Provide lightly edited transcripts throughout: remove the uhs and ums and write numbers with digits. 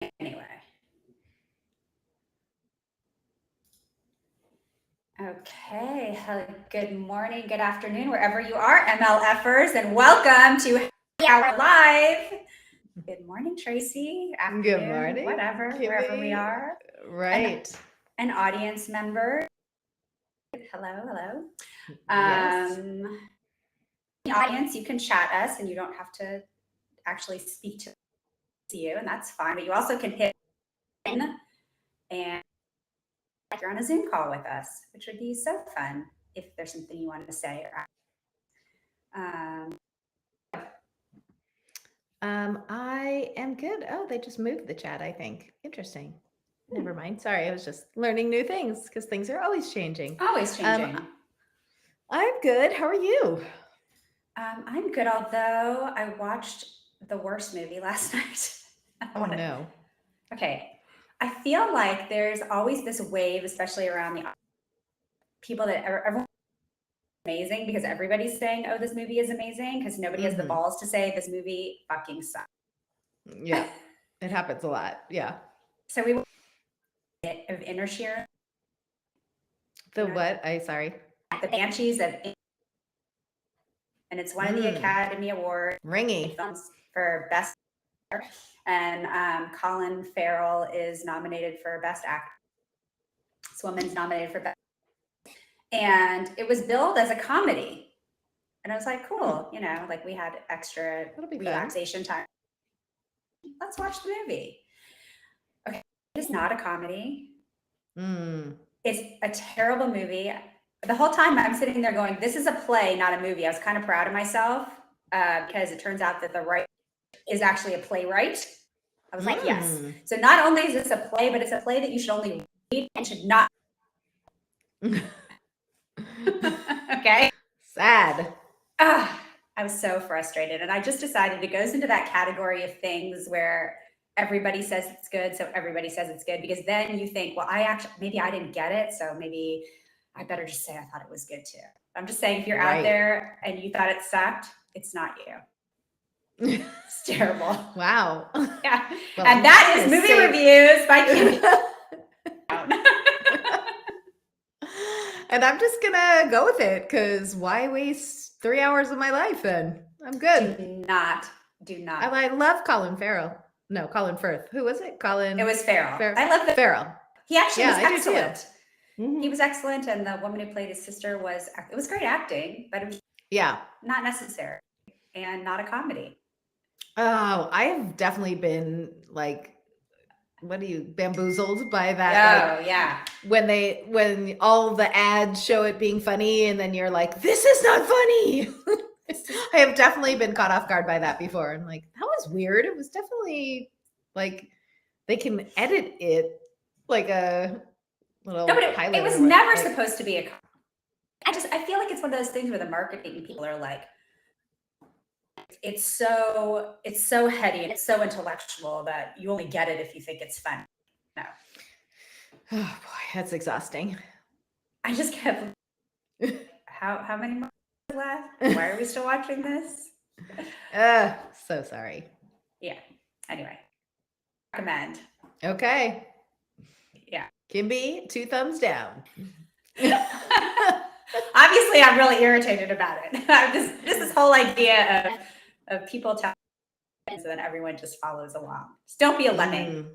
Anyway. Okay. Good morning, good afternoon, wherever you are, MLFers, and welcome to Happy Hour Live. Good morning, Tracy. Good Afternoon, morning, whatever, wherever we Kimmy. are. Right. An audience member. Hello. Yes. The audience, you can chat us and you don't have to actually speak to you, and that's fine. But you also can hit in and you're on a Zoom call with us, which would be so fun if there's something you want to say or ask. I am good. Oh, they just moved the chat, I think. Interesting. Never mind. Sorry, I was just learning new things because things are always changing. Always changing. I'm good. How are you? I'm good, although I watched the worst movie last night. Oh, no. Okay. I feel like there's always this wave, especially around the people that everyone amazing because everybody's saying, "Oh, this movie is amazing," because nobody has the balls to say this movie fucking sucks. Yeah, it happens a lot. Yeah. So we of Inner Sheer. The what? Sorry. The Banshees of, and it's one of the Academy Award Ringy films for best. And Colin Farrell is nominated for best actor. This woman's nominated for best. And it was billed as a comedy. And I was like, cool, like we had extra relaxation time. Let's watch the movie. Okay, it's not a comedy. It's a terrible movie. The whole time I'm sitting there going, this is a play, not a movie. I was kind of proud of myself because it turns out that the writer is actually a playwright. I was like, yes. So not only is this a play, but it's a play that you should only read and should not. Okay. Sad. I was so frustrated. And I just decided it goes into that category of things where everybody says it's good, so everybody says it's good, because then you think, well, maybe I didn't get it, so maybe I better just say I thought it was good too. I'm just saying, if you're out there and you thought it sucked, it's not you. It's terrible. Wow. Yeah. Well, and that is movie reviews by Kimmy. And I'm just gonna go with it because why waste 3 hours of my life then? I'm good. Do not. I love Colin Farrell. No, Colin Firth. Who was it? Colin. It was Farrell. I love Farrell. He actually was excellent. He was excellent, and the woman who played his sister it was great acting, but it was not necessary and not a comedy. Oh, I have definitely been like, bamboozled by that? Oh, yeah. When all the ads show it being funny, and then you're like, this is not funny. I have definitely been caught off guard by that before. I'm like, that was weird. It was definitely like they can edit it like a little. No, but it was never supposed to be a. I feel like it's one of those things where the marketing people are like, it's so heady and it's so intellectual that you only get it if you think it's fun. No. Oh boy, that's exhausting. I just kept. How many more left? Why are we still watching this? So sorry. Yeah. Anyway, recommend. Okay. Yeah. Kimby, 2 thumbs down. Obviously, I'm really irritated about it. Just this whole idea of people telling, so then everyone just follows along. Just don't be a lemming.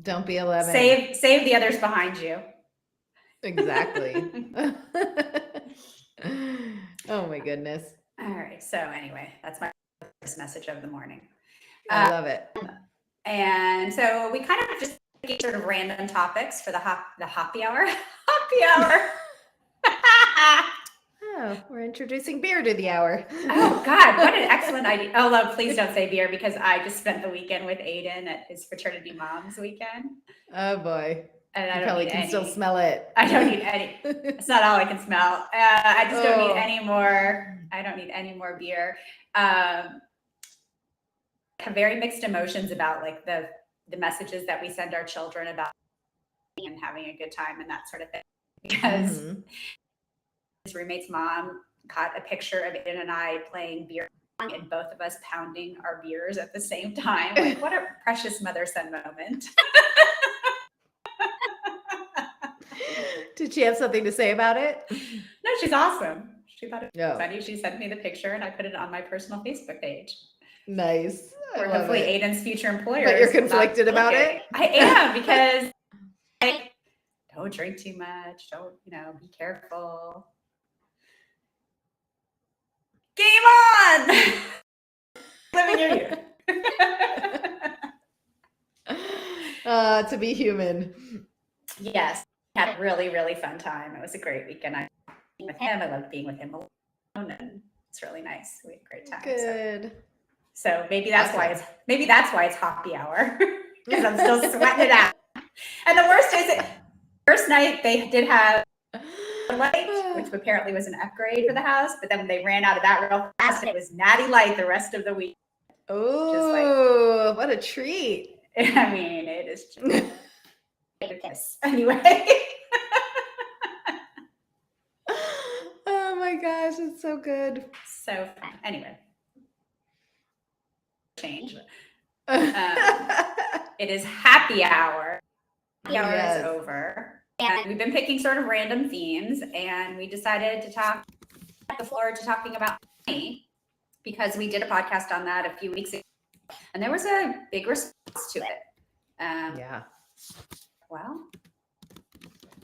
Don't be a lemming. Save the others behind you. Exactly. Oh my goodness. All right. So anyway, that's my first message of the morning. I love it. And so we kind of just get sort of random topics for the happy hour. Happy hour. Oh, we're introducing beer to the hour. Oh God, what an excellent idea. Oh, no, please don't say beer, because I just spent the weekend with Aiden at his fraternity mom's weekend. Oh boy. And I you probably can still smell it. I don't need any. It's not all I can smell. I just don't need any more. I don't need any more beer. Have very mixed emotions about like the messages that we send our children about and having a good time and that sort of thing. Because his roommate's mom caught a picture of Aiden and I playing beer and both of us pounding our beers at the same time. Like, what a precious mother-son moment. Did she have something to say about it? No, she's awesome. She thought it was No. funny. She sent me the picture and I put it on my personal Facebook page. Nice. I Where love hopefully it. Aiden's future employers. But you're will not conflicted be about looking. it? I am, because I don't drink too much. Don't, be careful. Game on! Living your youth. To be human. Yes, had a really, really fun time. It was a great weekend. I with him. I loved being with him alone, and it's really nice. We had a great time. Good. So maybe that's why Awesome. it's happy hour, because I'm still sweating it out. And the worst is first night they did have light, which apparently was an upgrade for the house, but then they ran out of that real fast, and it was natty light the rest of the week. Oh, what a treat. I mean, it is just kiss. Anyway. Oh my gosh, it's so good. So fun. Anyway. Change. It is happy hour. Happy hour is over. And we've been picking sort of random themes, and we decided to talk the floor to talking about money, because we did a podcast on that a few weeks ago, and there was a big response to it. Yeah. Well,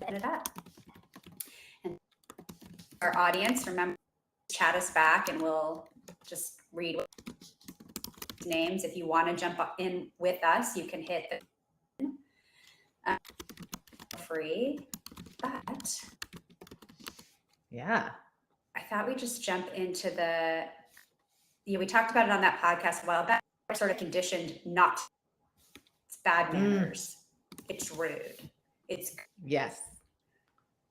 end it up. And our audience, remember, chat us back, and we'll just read names. If you want to jump in with us, you can hit the free. But yeah, I thought we'd just jump into we talked about it on that podcast a while back. We're sort of conditioned not. It's bad manners. It's rude. It's yes.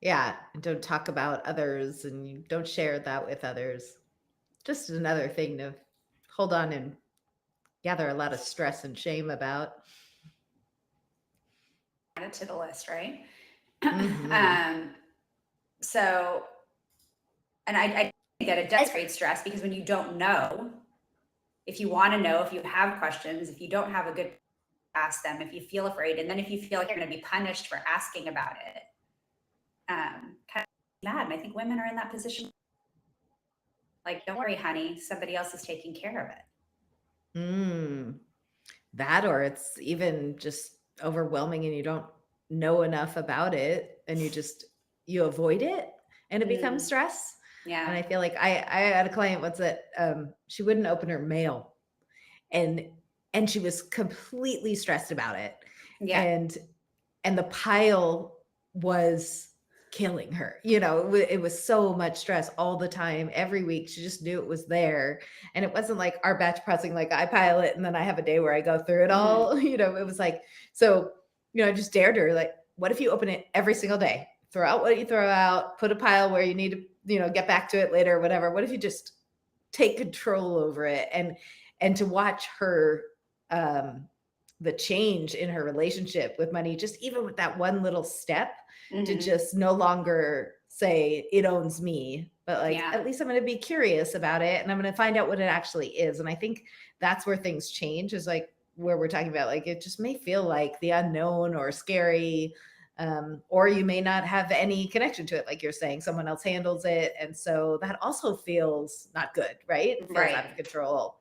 Yeah, and don't talk about others, and you don't share that with others. Just another thing to hold on and gather a lot of stress and shame about. Add it to the list, right? Mm-hmm. So, and I think that it does create stress, because when you don't know, if you want to know, if you have questions, if you don't have a good ask them, if you feel afraid, and then if you feel like you're going to be punished for asking about it, kind of mad. And I think women are in that position. Like, don't worry, honey, somebody else is taking care of it. That, or it's even just overwhelming and you don't know enough about it, and you avoid it, and it becomes stress. Yeah. And I feel like I had a client once that she wouldn't open her mail, and she was completely stressed about it. Yeah. And the pile was killing her. It was so much stress all the time, every week. She just knew it was there. And it wasn't like our batch pressing, like I pile it and then I have a day where I go through it all. It was like, so, I just dared her, like, what if you open it every single day? Throw out what you throw out, put a pile where you need to, get back to it later, whatever. What if you just take control over it? And to watch her, the change in her relationship with money, just even with that one little step, to just no longer say it owns me, but like, at least I'm going to be curious about it, and I'm going to find out what it actually is. And I think that's where things change, is like where we're talking about, like, it just may feel like the unknown or scary, or you may not have any connection to it. Like you're saying, someone else handles it. And so that also feels not good, right? It feels out of control,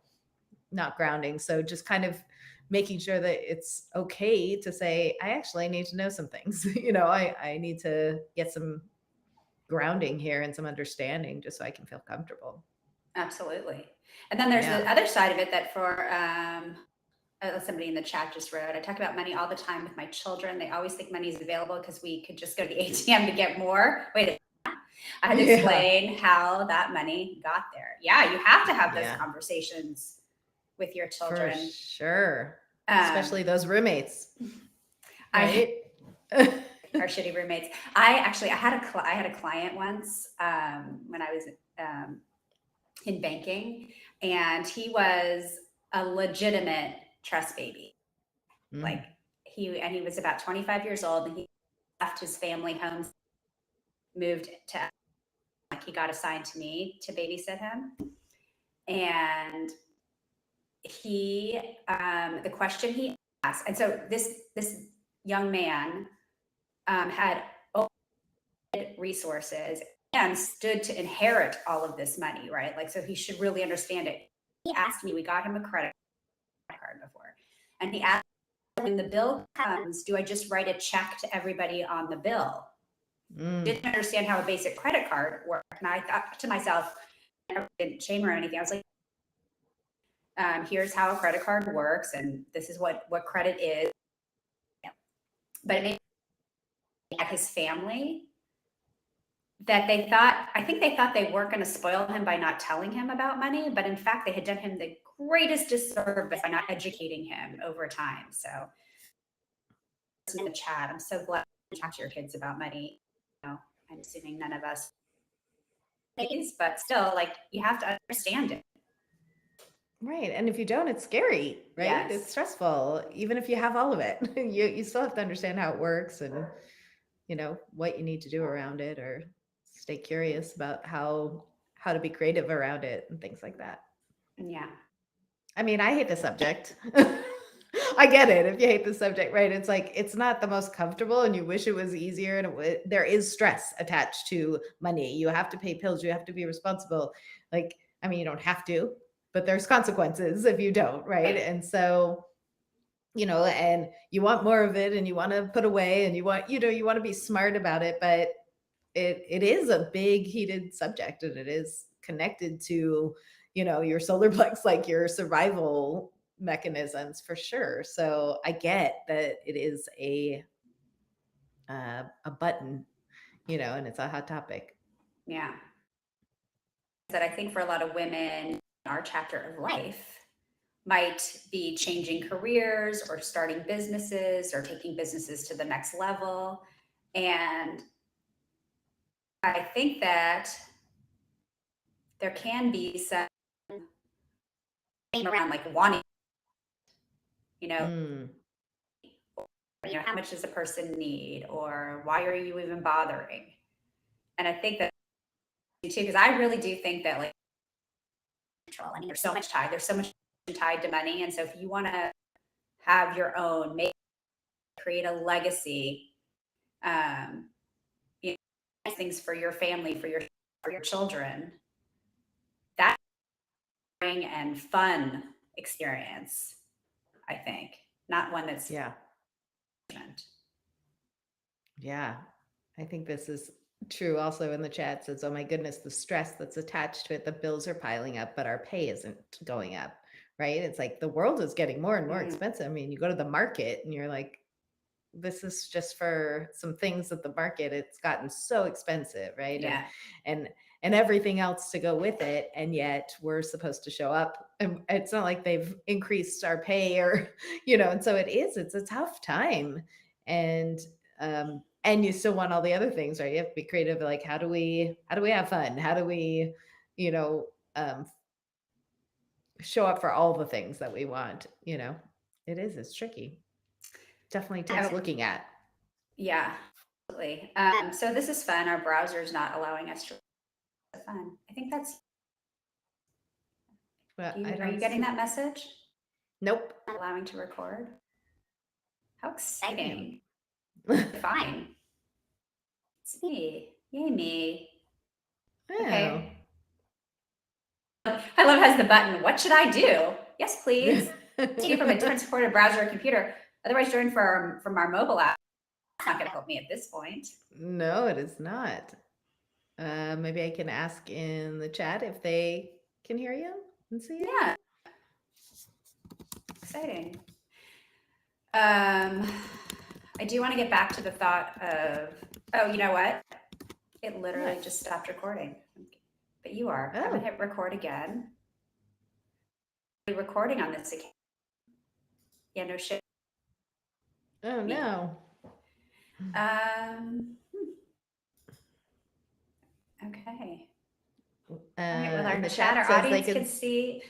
not grounding. So just kind of making sure that it's okay to say, I actually need to know some things. I need to get some grounding here and some understanding, just so I can feel comfortable. Absolutely. And then there's the other side of it that for somebody in the chat just wrote, I talk about money all the time with my children. They always think money is available because we could just go to the ATM to get more. Wait, I had to explain how that money got there. Yeah, you have to have those conversations with your children. For sure. Especially those roommates. Right? Our shitty roommates. I had a client once when I was in banking, and he was a legitimate trust baby. Like he was about 25 years old, and he left his family home, moved to, like, he got assigned to me to babysit him. And he, the question he asked, and so this young man had resources and stood to inherit all of this money, right? Like, so he should really understand it. He asked me, we got him a credit card before, and he asked, when the bill comes, do I just write a check to everybody on the bill? Didn't understand how a basic credit card worked. And I thought to myself, I didn't shame her or anything. I was like, here's how a credit card works, and this is what credit is. But it made at his family that I think they thought they weren't going to spoil him by not telling him about money, but in fact, they had done him the greatest disservice by not educating him over time. So, in the chat, I'm so glad you talk to your kids about money. You know, I'm assuming none of us, but still, like, you have to understand it. Right. And if you don't, it's scary, right? Yes. It's stressful, even if you have all of it. You still have to understand how it works and what you need to do around it, or stay curious about how to be creative around it and things like that. Yeah. I mean, I hate the subject. I get it if you hate the subject, right? It's like it's not the most comfortable and you wish it was easier, and there is stress attached to money. You have to pay bills, you have to be responsible. Like, I mean, you don't have to, but there's consequences if you don't, right? And so, and you want more of it and you want to put away and you want to be smart about it, but it is a big heated subject, and it is connected to your solar plex, like your survival mechanisms, for sure. So I get that it is a button, and it's a hot topic. Yeah. That I think for a lot of women, our chapter of life might be changing careers or starting businesses or taking businesses to the next level. And I think that there can be some around like wanting, you know, Mm. how much does a person need, or why are you even bothering? And I think that too, because I really do think that, like, I mean, there's so much tied to money. And so if you want to have your own, create a legacy, um, things for your family, for your children, that and fun experience, I think, not one that's Yeah. Yeah. I think this is true. Also in the chat says, oh my goodness, the stress that's attached to it. The bills are piling up, but our pay isn't going up, right? It's like the world is getting more and more expensive. I mean, you go to the market and you're like, this is just for some things at the market. It's gotten so expensive, right? Yeah. And everything else to go with it. And yet we're supposed to show up. And it's not like they've increased our pay or, and so it's a tough time. And you still want all the other things, right? You have to be creative. Like, how do we have fun? How do we, um, show up for all the things that we want? It's tricky. Definitely takes looking at. Yeah, absolutely. So this is fun. Our browser is not allowing us to. Fun. I think that's. But Are you getting that message? Nope. Not allowing to record. How exciting! Fine. It's me. Yay me. Oh. Okay. I love it has the button. What should I do? Yes, please. See from a different supported browser or computer. Otherwise, join from our mobile app. It's not going to help me at this point. No, it is not. Maybe I can ask in the chat if they can hear you and see you. Yeah. Exciting. I do want to get back to the thought of, oh, you know what? It literally just stopped recording. But you are. I'm going to hit record again. Recording on this account. Yeah, no shit. Oh, no. Okay. Well, our chat, our audience can see.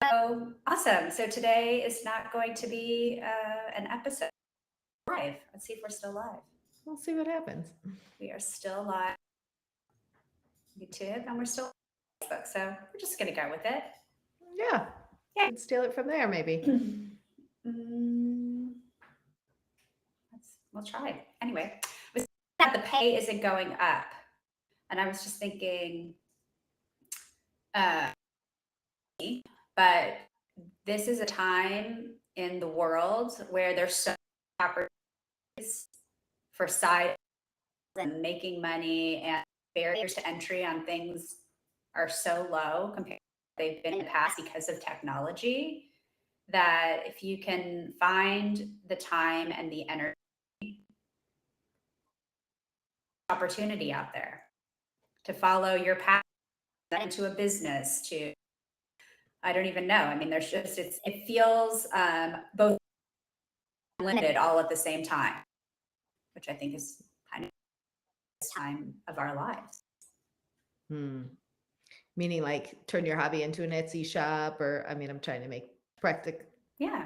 So awesome. So today is not going to be an episode live. Let's see if we're still live. We'll see what happens. We are still live. YouTube, and we're still Facebook, so we're just gonna go with it. Yeah. Yeah. Could steal it from there, maybe. Mm, we'll try. Anyway, was that the pay isn't going up, and I was just thinking, uh, but this is a time in the world where there's so many opportunities for side and making money, and barriers to entry on things are so low compared to what they've been in the past because of technology, that if you can find the time and the energy, opportunity out there to follow your path into a business, to, I don't even know, I mean, there's just, it feels both limited all at the same time, which I think is kind of this time of our lives. Hmm. Meaning like turn your hobby into an Etsy shop, or I mean, I'm trying to make practical, Yeah,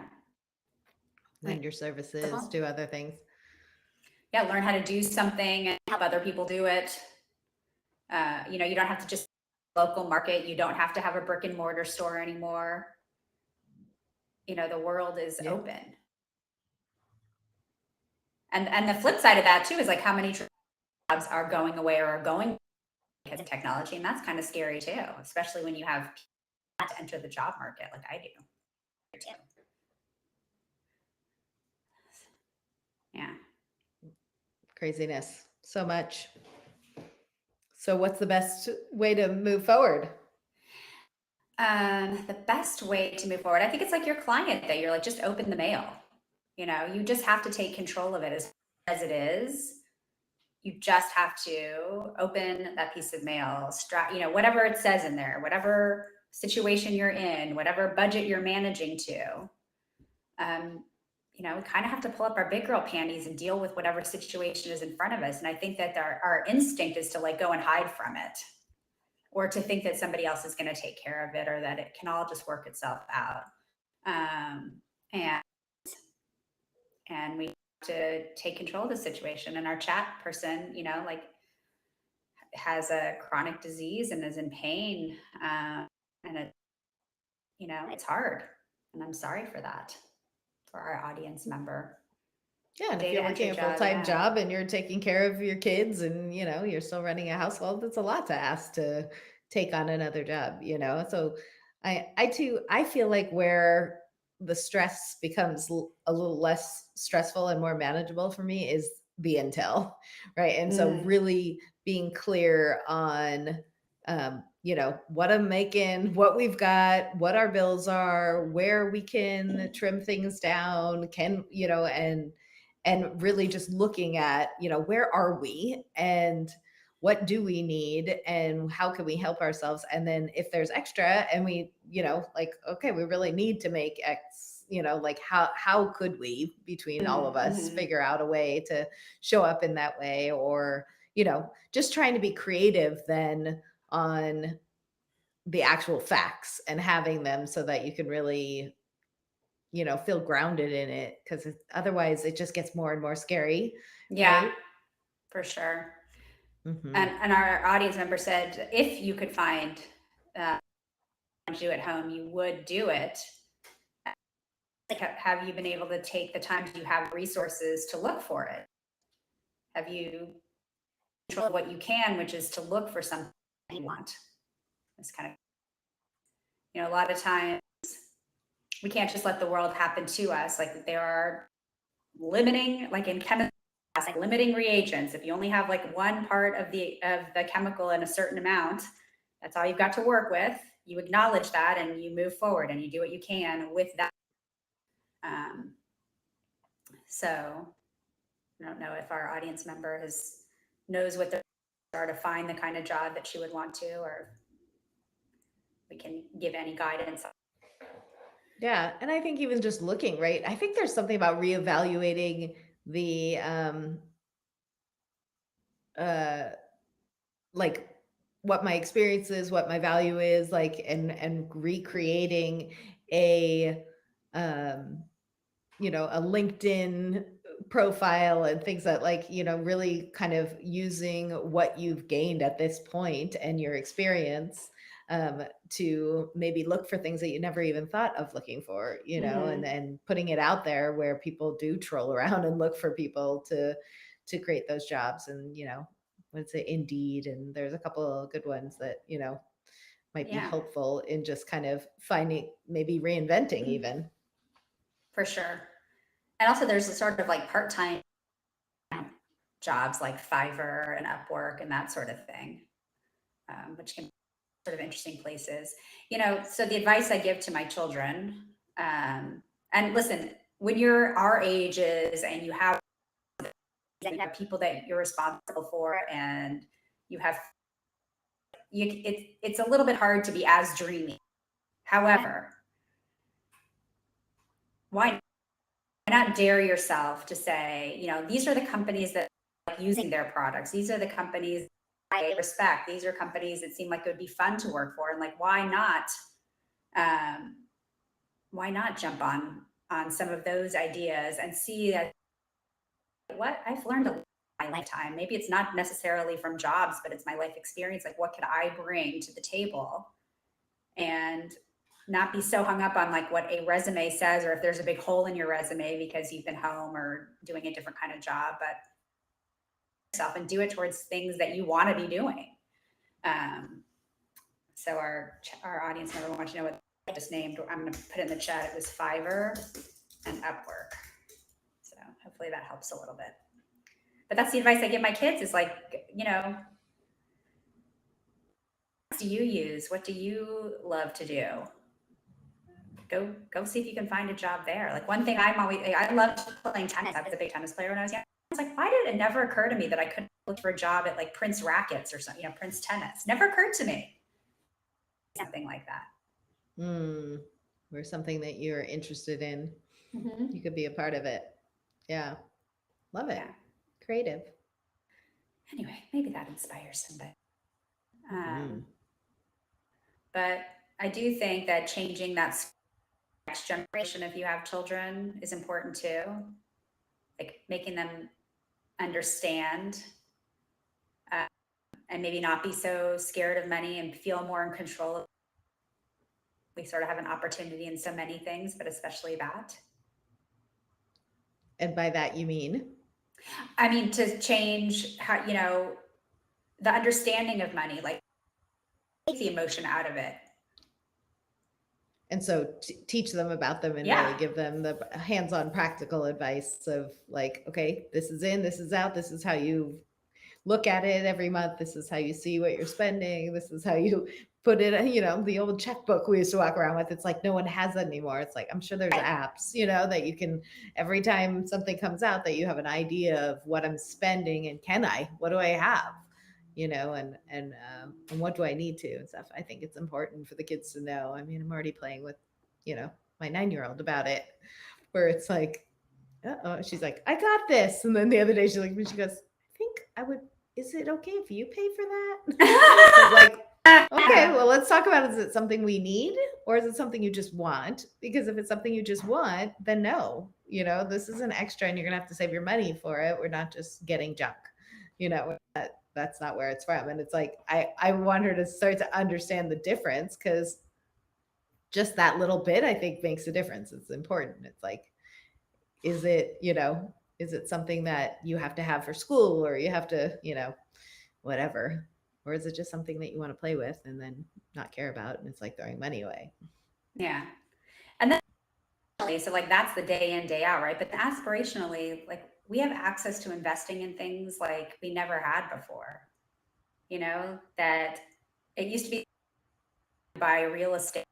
lend your services, do other things. yeah, learn how to do something and help other people do it. You know, you don't have to just local market. You don't have to have a brick and mortar store anymore. You know, the world is Yeah. open. And the flip side of that too is like how many jobs are going away or are going because of technology, and that's kind of scary too, especially when you have people to enter the job market like I do. Yeah. Craziness. So much. So what's the best way to move forward? The best way to move forward, I think it's like your client that you're like, just open the mail. You know, you just have to take control of it as it is. You just have to open that piece of mail, you know, whatever it says in there, whatever situation you're in, whatever budget you're managing to. You know, we kind of have to pull up our big girl panties and deal with whatever situation is in front of us. And I think that our instinct is to like go and hide from it, or to think that somebody else is going to take care of it, or that it can all just work itself out. Um, and we have to take control of the situation. And our chat person, you know, like has a chronic disease and is in pain, and it, you know, it's hard. And I'm sorry for that, for our audience member. Yeah, and if Data you're working entry a job, full-time yeah. job and you're taking care of your kids and, you're still running a household, that's a lot to ask to take on another job, you know? So I too, I feel like where the stress becomes a little less stressful and more manageable for me is the intel, right? And so really being clear on, what I'm making, what we've got, what our bills are, where we can trim things down, and really just looking at, where are we and what do we need and how can we help ourselves? And then if there's extra and we, like, okay, we really need to make X, like how could we between all of us figure out a way to show up in that way? Or, just trying to be creative then on the actual facts and having them so that you can really feel grounded in it, because otherwise it just gets more and more scary. Yeah, right? for sure. Mm-hmm. And our audience member said, if you could find do at home, you would do it. Like, have you been able to take the time? Do you have resources to look for it? Have you controlled what you can, which is to look for something you want? It's kind of, you know, a lot of times we can't just let the world happen to us. Like there are limiting, like in chemistry, like limiting reagents. If you only have like one part of the chemical in a certain amount, that's all you've got to work with. You acknowledge that and you move forward and you do what you can with that. So I don't know if our audience member knows what the are to find the kind of job that she would want to, or we can give any guidance. Yeah, and I think even just looking, right? I think there's something about reevaluating the uh like what my experience is, what my value is, like, and recreating a a LinkedIn profile and things that, like, really kind of using what you've gained at this point and your experience to maybe look for things that you never even thought of looking for, Mhm. and putting it out there where people do troll around and look for people to create those jobs. And what's it, Indeed, and there's a couple of good ones that might be Yeah, helpful in just kind of finding, maybe reinventing even. for sure. And also there's a sort of like part-time jobs like Fiverr and Upwork and that sort of thing, which can be sort of interesting places. So the advice I give to my children, and listen, when you're our ages and you have people that you're responsible for, and you have it's a little bit hard to be as dreamy. However, why not dare yourself to say, these are the companies that are using their products. These are the companies I respect. These are companies that seem like it would be fun to work for, and like, um, why not jump on some of those ideas and see that what I've learned in my lifetime. Maybe it's not necessarily from jobs, but it's my life experience. Like, what could I bring to the table, and not be so hung up on like what a resume says, or if there's a big hole in your resume because you've been home or doing a different kind of job, but yourself and do it towards things that you want to be doing. Um, so our audience member wants to know what I just named. I'm going to put it in the chat. It was Fiverr and Upwork. So hopefully that helps a little bit. But that's the advice I give my kids is like, what do you use? What do you love to do? Go see if you can find a job there. Like, one thing I loved playing tennis. I was a big tennis player when I was young. I was like, why did it never occur to me that I could look for a job at like Prince Rackets or something, Prince Tennis? Never occurred to me. Something like that. Or something that you're interested in, you Mm-hmm. could be a part of it. Yeah, love it. Yeah. Creative. Anyway, maybe that inspires somebody. Mm. But I do think that changing that next generation, if you have children, is important too. Like, making them understand, uh, and maybe not be so scared of money and feel more in control of. We sort of have an opportunity in so many things, but especially that. And by that you mean? I mean, to change how, the understanding of money, like take the emotion out of it. And so teach them about them and Yeah. really give them the hands-on practical advice of like, okay, this is in, this is out, this is how you look at it every month, this is how you see what you're spending, this is how you put it, the old checkbook we used to walk around with. It's like no one has that anymore. It's like, I'm sure there's apps, that you can, every time something comes out, that you have an idea of what I'm spending and what do I have, and what do I need to and stuff. I think it's important for the kids to know. I mean, I'm already playing with, my 9-year-old about it, where it's like, oh, she's like, I got this. And then the other day she goes, I think I would, is it okay if you pay for that? So like, okay, well, let's talk about, is it something we need or is it something you just want? Because if it's something you just want, then no, this is an extra and you're going to have to save your money for it. We're not just getting junk, that's not where it's from. And it's like, I want her to start to understand the difference, because just that little bit, I think, makes a difference. It's important. It's like, is it, is it something that you have to have for school, or you have to, whatever? Or is it just something that you want to play with and then not care about? And it's like throwing money away. Yeah. And then, so like, that's the day in, day out, right? But aspirationally, like, we have access to investing in things like we never had before, that it used to be buy real estate,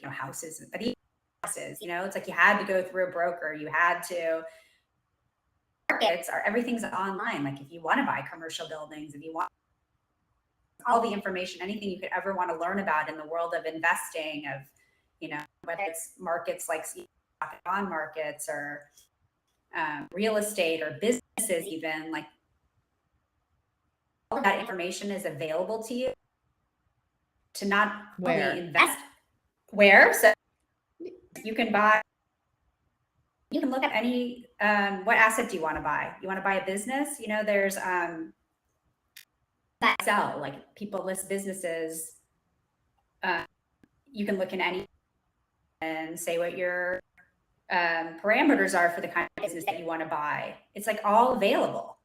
houses, but even houses, it's like you had to go through a broker. You had to, markets are, everything's online. Like, if you want to buy commercial buildings, if you want all the information, anything you could ever want to learn about in the world of investing, of, whether it's markets like bond markets, or real estate, or businesses, even, like, all that information is available to you to not only invest where. So you can look at any, what asset do you want to buy? You want to buy a business? There's that sell, like, people list businesses You can look in any and say what your parameters are for the kind of business that you want to buy. It's like all available.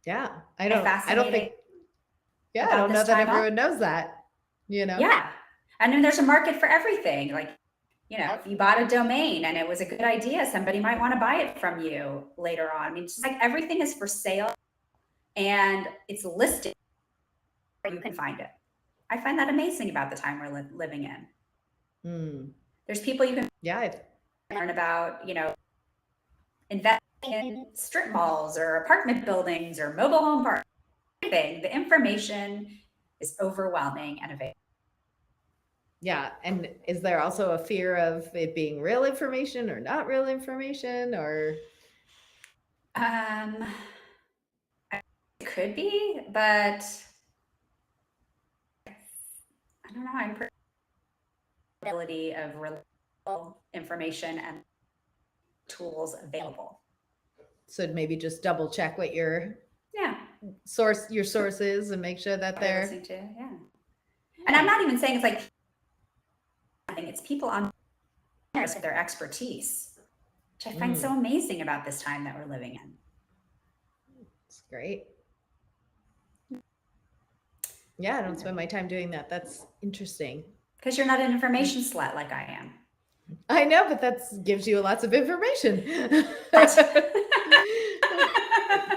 Yeah. I And don't fascinating think, yeah, I about don't know this that time off. everyone knows that, you know? Yeah. And then there's a market for everything. Like, you know, if you bought a domain and it was a good idea, somebody might want to buy it from you later on. I mean, just like everything is for sale and it's listed where you can find it. I find that amazing about the time we're living in. There's people you can learn about, you know, investing in strip malls or apartment buildings or mobile home parks. Everything. The information is overwhelming and available. Yeah. And is there also a fear of it being real information or not real information, or? It could be, but I don't know. I'm pretty ability of reliable information and tools available. So maybe just double check what your Yeah. your source is and make sure that they're listening to. Yeah. And I'm not even saying it's like, it's people on their expertise, which I find so amazing about this time that we're living in. It's great. Yeah, I don't spend my time doing that. That's interesting. Because you're not an information slut like I am. I know, but that gives you lots of information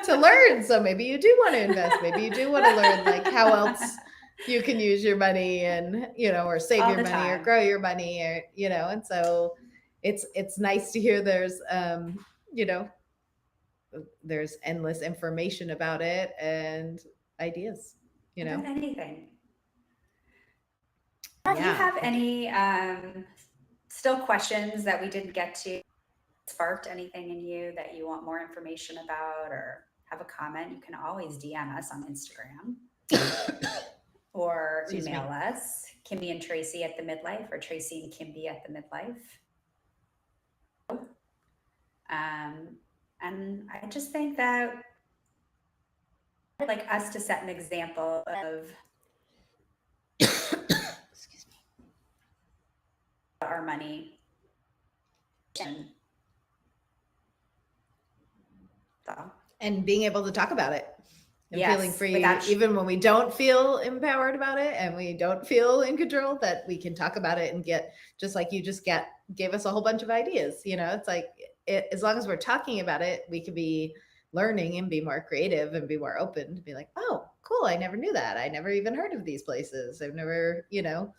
to learn. So maybe you do want to invest. Maybe you do want to learn like how else you can use your money and, you know, or save your money or grow your money, or, you know, and so it's nice to hear there's, you know, there's endless information about it and ideas, you know. About anything. Do you have any still questions that we didn't get to? Sparked anything in you that you want more information about or have a comment? You can always DM us on Instagram or email us, Kimby and Tracy at the Midlife, or Tracy and Kimby at the Midlife. And I just think that I'd like us to set an example of excuse me, our money. And being able to talk about it and feeling free, without even when we don't feel empowered about it and we don't feel in control, that we can talk about it and get, just like you just gave us a whole bunch of ideas. You know, it's like, as long as we're talking about it, we could be learning and be more creative and be more open to be like, oh, cool, I never knew that. I never even heard of these places. I've never, you know,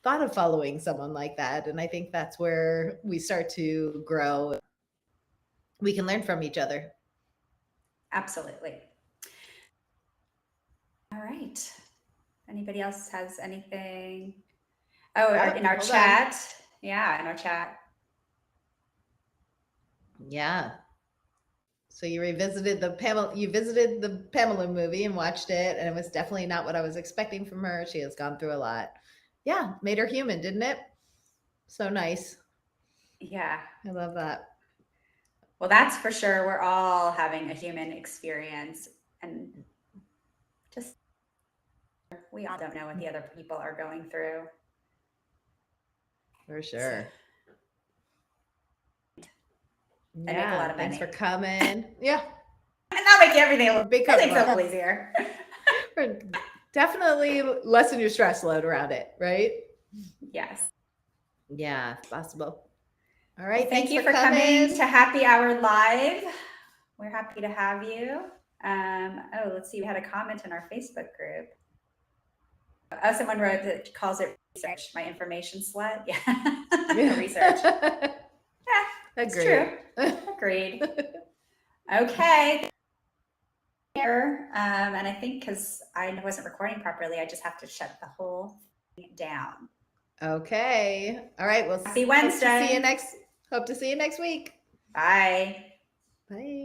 thought of following someone like that. And I think that's where we start to grow. We can learn from each other. Absolutely. All right. Anybody else has anything? Oh, in our chat. Yeah, in our chat. Yeah. So you revisited you visited the Pamela movie and watched it, and it was definitely not what I was expecting from her. She has gone through a lot. Yeah, made her human, didn't it? So nice. Yeah. I love that. Well, that's for sure. We're all having a human experience, and just we all don't know what the other people are going through. For sure. I make a lot of thanks money. for coming. Yeah. And that'll make everything a little easier. Definitely lessen your stress load around it, right? Yes. Yeah, it's possible. All right. Well, thank you for coming to Happy Hour Live. We're happy to have you. Let's see. We had a comment in our Facebook group. Oh, someone wrote that calls it research. My information slut. Yeah. Research. Yeah. It's true. Agreed. Okay. And I think because I wasn't recording properly, I just have to shut the whole thing down. Okay. All right. Well, happy Wednesday. Hope to see you next week. Bye. Bye.